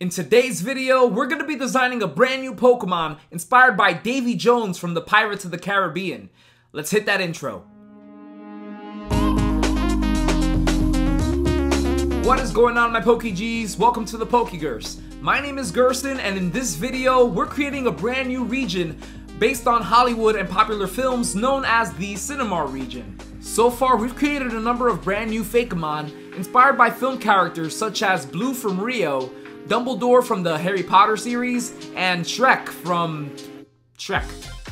In today's video, we're going to be designing a brand new Pokemon inspired by Davy Jones from the Pirates of the Caribbean. Let's hit that intro. What is going on, my Pokegs? Welcome to the Pokegerse. My name is Gerson, and in this video, we're creating a brand new region based on Hollywood and popular films known as the Cinemar Region. So far, we've created a number of brand new Fakemon inspired by film characters such as Blue from Rio, Dumbledore from the Harry Potter series, and Shrek from Shrek.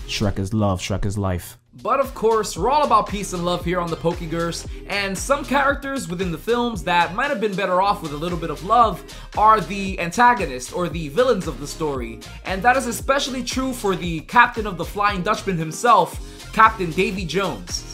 Shrek is love, Shrek is life. But of course, we're all about peace and love here on the Pokegerse, and some characters within the films that might have been better off with a little bit of love are the antagonists or the villains of the story, and that is especially true for the captain of the Flying Dutchman himself, Captain Davy Jones.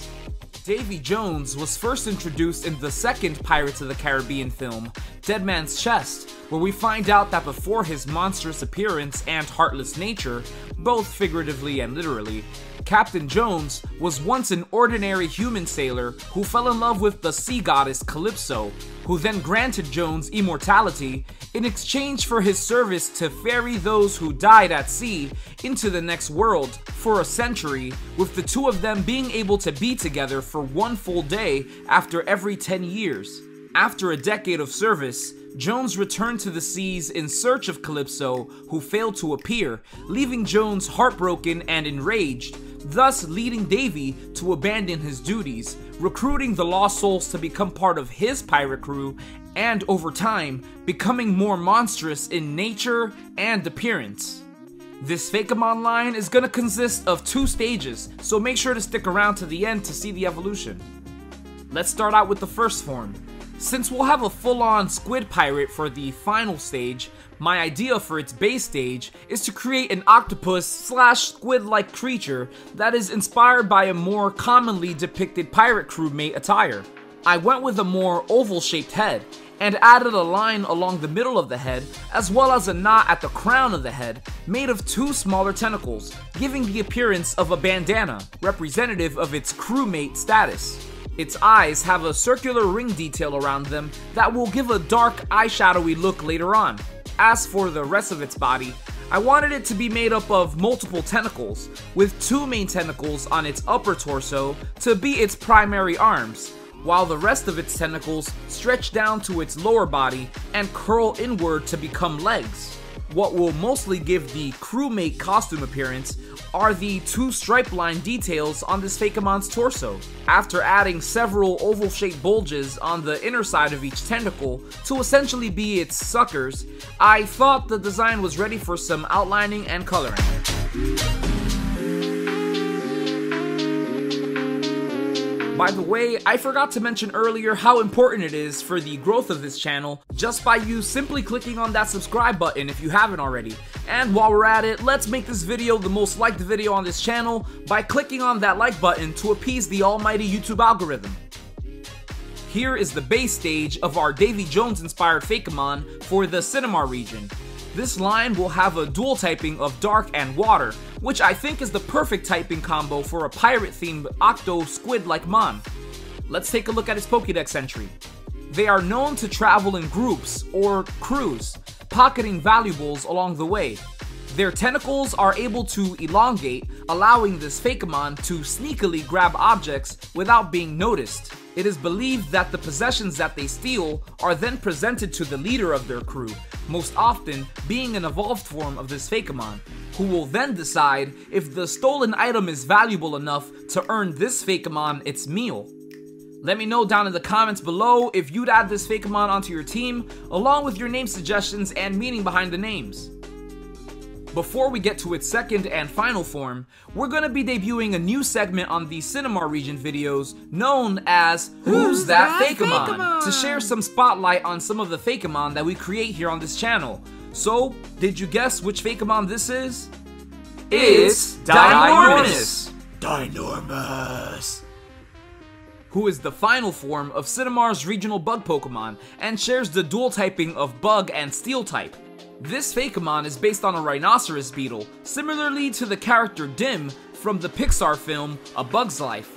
Davy Jones was first introduced in the second Pirates of the Caribbean film, Dead Man's Chest, where we find out that before his monstrous appearance and heartless nature, both figuratively and literally, Captain Jones was once an ordinary human sailor who fell in love with the sea goddess Calypso, who then granted Jones immortality in exchange for his service to ferry those who died at sea into the next world for a century, with the two of them being able to be together for one full day after every 10 years. After a decade of service, Jones returned to the seas in search of Calypso, who failed to appear, leaving Jones heartbroken and enraged, thus leading Davy to abandon his duties, recruiting the lost souls to become part of his pirate crew, and over time, becoming more monstrous in nature and appearance. This Fakemon line is going to consist of 2 stages, so make sure to stick around to the end to see the evolution. Let's start out with the first form. Since we'll have a full-on squid pirate for the final stage, my idea for its base stage is to create an octopus/squid-like creature that is inspired by a more commonly depicted pirate crewmate attire. I went with a more oval-shaped head, and added a line along the middle of the head, as well as a knot at the crown of the head, made of 2 smaller tentacles, giving the appearance of a bandana, representative of its crewmate status. Its eyes have a circular ring detail around them that will give a dark eyeshadowy look later on. As for the rest of its body, I wanted it to be made up of multiple tentacles, with 2 main tentacles on its upper torso to be its primary arms, while the rest of its tentacles stretch down to its lower body and curl inward to become legs. What will mostly give the crewmate costume appearance are the 2 stripe line details on this Fakemon's torso. After adding several oval-shaped bulges on the inner side of each tentacle to essentially be its suckers, I thought the design was ready for some outlining and coloring. By the way, I forgot to mention earlier how important it is for the growth of this channel just by you simply clicking on that subscribe button if you haven't already. And while we're at it, let's make this video the most liked video on this channel by clicking on that like button to appease the almighty YouTube algorithm. Here is the base stage of our Davy Jones inspired Fakemon for the Cinemar region. This line will have a dual typing of dark and water, which I think is the perfect typing combo for a pirate-themed octo-squid-like mon. Let's take a look at its Pokédex entry. They are known to travel in groups, or crews, pocketing valuables along the way. Their tentacles are able to elongate, allowing this Fakemon to sneakily grab objects without being noticed. It is believed that the possessions that they steal are then presented to the leader of their crew, most often being an evolved form of this Fakemon, who will then decide if the stolen item is valuable enough to earn this Fakemon its meal. Let me know down in the comments below if you'd add this Fakemon onto your team, along with your name suggestions and meaning behind the names. Before we get to its second and final form, we're going to be debuting a new segment on the Cinemar Region videos known as Who's That Fakemon? To share some spotlight on some of the Fakemon that we create here on this channel. So, did you guess which Fakemon this is? It's Dinormous! Dinormous! Who is the final form of Cinemar's regional bug Pokemon and shares the dual typing of bug and steel type. This Fakemon is based on a rhinoceros beetle, similarly to the character Dim from the Pixar film A Bug's Life.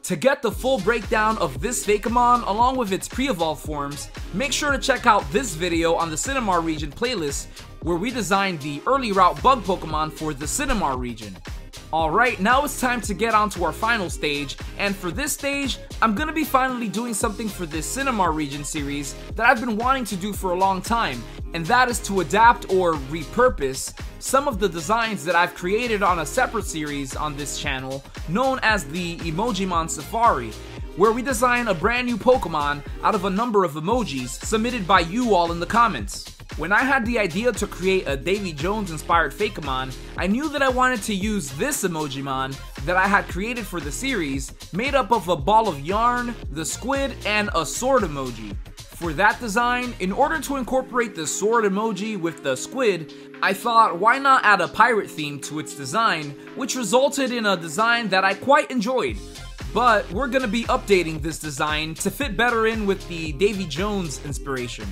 To get the full breakdown of this Fakemon along with its pre-evolved forms, make sure to check out this video on the Cinemar Region playlist where we designed the early route bug Pokemon for the Cinemar Region. Alright, now it's time to get on to our final stage, and for this stage, I'm gonna be finally doing something for this Cinemar Region series that I've been wanting to do for a long time, and that is to adapt or repurpose some of the designs that I've created on a separate series on this channel known as the Emojimon Safari, where we design a brand new Pokemon out of a number of emojis submitted by you all in the comments. When I had the idea to create a Davy Jones inspired Fakemon, I knew that I wanted to use this Emojimon that I had created for the series, made up of a ball of yarn, the squid, and a sword emoji. For that design, in order to incorporate the sword emoji with the squid, I thought why not add a pirate theme to its design, which resulted in a design that I quite enjoyed. But we're gonna be updating this design to fit better in with the Davy Jones inspiration.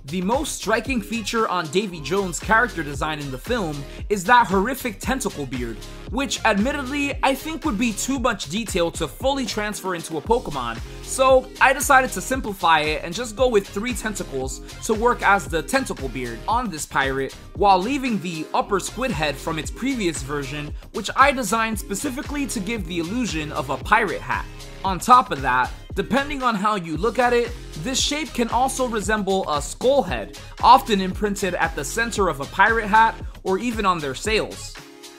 The most striking feature on Davy Jones' character design in the film is that horrific tentacle beard, which admittedly I think would be too much detail to fully transfer into a Pokemon, so I decided to simplify it and just go with 3 tentacles to work as the tentacle beard on this pirate, while leaving the upper squid head from its previous version, which I designed specifically to give the illusion of a pirate hat. On top of that, depending on how you look at it, this shape can also resemble a skull head, often imprinted at the center of a pirate hat or even on their sails.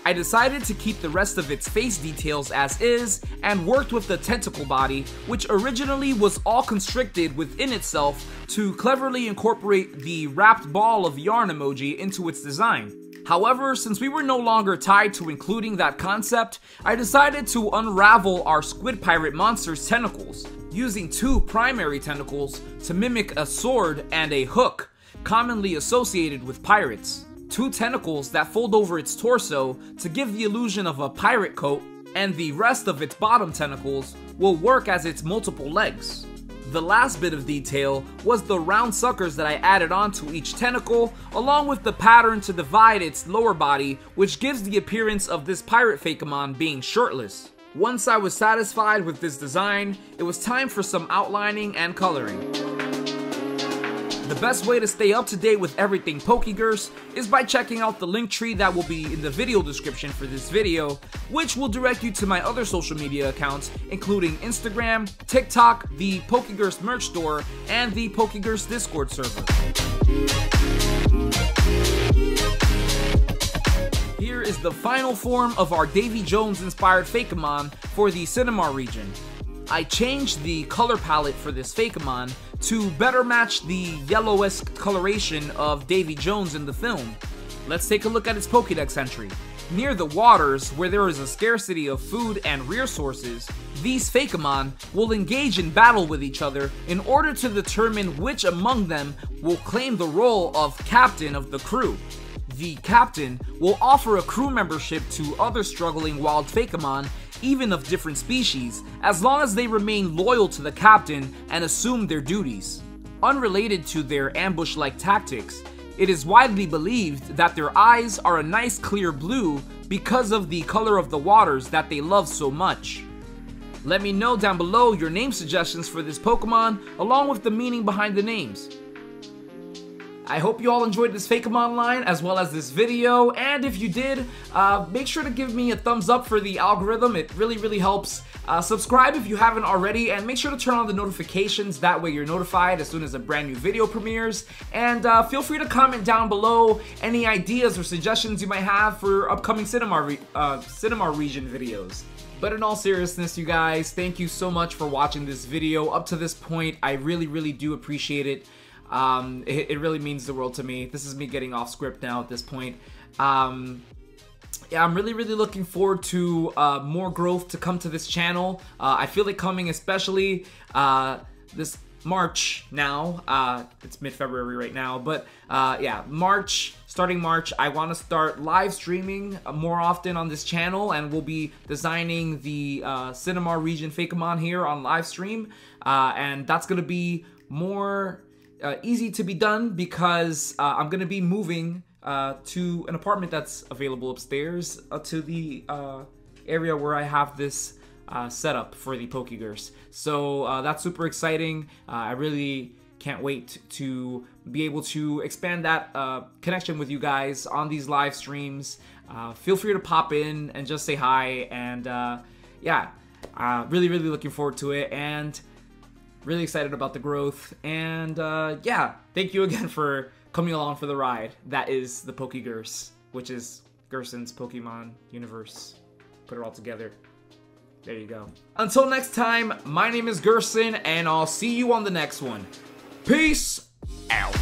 I decided to keep the rest of its face details as is and worked with the tentacle body, which originally was all constricted within itself, to cleverly incorporate the wrapped ball of yarn emoji into its design. However, since we were no longer tied to including that concept, I decided to unravel our squid pirate monster's tentacles, using 2 primary tentacles to mimic a sword and a hook, commonly associated with pirates. 2 tentacles that fold over its torso to give the illusion of a pirate coat, and the rest of its bottom tentacles will work as its multiple legs. The last bit of detail was the round suckers that I added onto each tentacle, along with the pattern to divide its lower body, which gives the appearance of this pirate Fakemon being shirtless. Once I was satisfied with this design, it was time for some outlining and coloring. The best way to stay up to date with everything Pokegerse is by checking out the link tree that will be in the video description for this video, which will direct you to my other social media accounts, including Instagram, TikTok, the Pokegerse merch store, and the Pokegerse Discord server. Here is the final form of our Davy Jones inspired Fakemon for the Cinemar region. I changed the color palette for this Fakemon to better match the yellow-esque coloration of Davy Jones in the film. Let's take a look at its Pokédex entry. Near the waters, where there is a scarcity of food and resources, these Fakemon will engage in battle with each other in order to determine which among them will claim the role of captain of the crew. The captain will offer a crew membership to other struggling wild Fakemon, even of different species, as long as they remain loyal to the captain and assume their duties. Unrelated to their ambush-like tactics, it is widely believed that their eyes are a nice clear blue because of the color of the waters that they love so much. Let me know down below your name suggestions for this Pokemon, along with the meaning behind the names. I hope you all enjoyed this Fakemon line as well as this video, and if you did, make sure to give me a thumbs up for the algorithm. It really helps. Subscribe if you haven't already, and make sure to turn on the notifications. That way you're notified as soon as a brand new video premieres. And feel free to comment down below any ideas or suggestions you might have for upcoming Cinemar Region videos. But in all seriousness, you guys, thank you so much for watching this video up to this point. I really do appreciate it. It really means the world to me. This is me getting off script now at this point. Yeah, I'm really looking forward to more growth to come to this channel. I feel it coming, especially this March now. It's mid-February right now, but yeah, starting March, I want to start live streaming more often on this channel, and we'll be designing the Cinemar Region Fakemon here on live stream, and that's going to be more easy to be done because I'm going to be moving to an apartment that's available upstairs to the area where I have this setup for the Pokegerse. So that's super exciting. I really can't wait to be able to expand that connection with you guys on these live streams. Feel free to pop in and just say hi, and yeah, really looking forward to it, and really excited about the growth. And yeah, thank you again for coming along for the ride. That is the Pokegerse, which is Gerson's Pokemon universe. Put it all together. There you go. Until next time, my name is Gerson, and I'll see you on the next one. Peace out.